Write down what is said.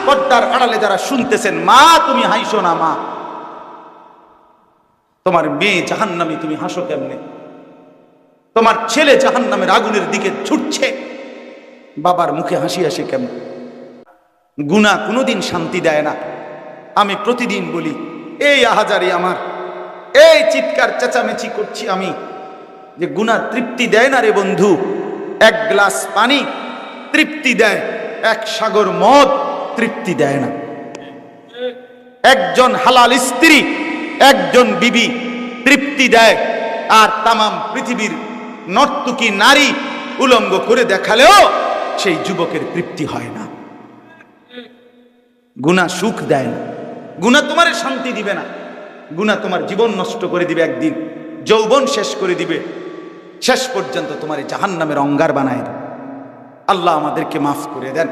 পর্দার আড়ালে যারা শুনতেছেন, মা তুমি হাসো না, মা তোমার মেয়ে জাহান্নামী, তুমি হাসো কেমনে? তোমার ছেলে জাহান্নামের আগুনের দিকে ছুটছে, বাবার মুখে হাসি আসে কেমন? গুনাহ কোনোদিন শান্তি দেয় না। আমি প্রতিদিন বলি, এই আহাজারি আমার, এই চিৎকার চেঁচামেচি করছি আমি, যে গুনাহ তৃপ্তি দেয় না রে বন্ধু। এক গ্লাস পানি তৃপ্তি দেয়, এক সাগর মদ তৃপ্তি দেয় না। একজন হালাল স্ত্রী, একজন বিবি তৃপ্তি দেয়, আর তামাম পৃথিবীর নর্তকী নারী উলঙ্গ করে দেখালেও সেই যুবকের তৃপ্তি হয় না। গুনাহ সুখ দেয় না, গুনাহ তোমার শান্তি দিবে না, গুনাহ তোমার জীবন নষ্ট করে দিবে, একদিন যৌবন শেষ করে দিবে, শেষ পর্যন্ত তোমার জাহান্নামের অঙ্গার বানায় দেবে। আল্লাহ আমাদেরকে মাফ করে দেন।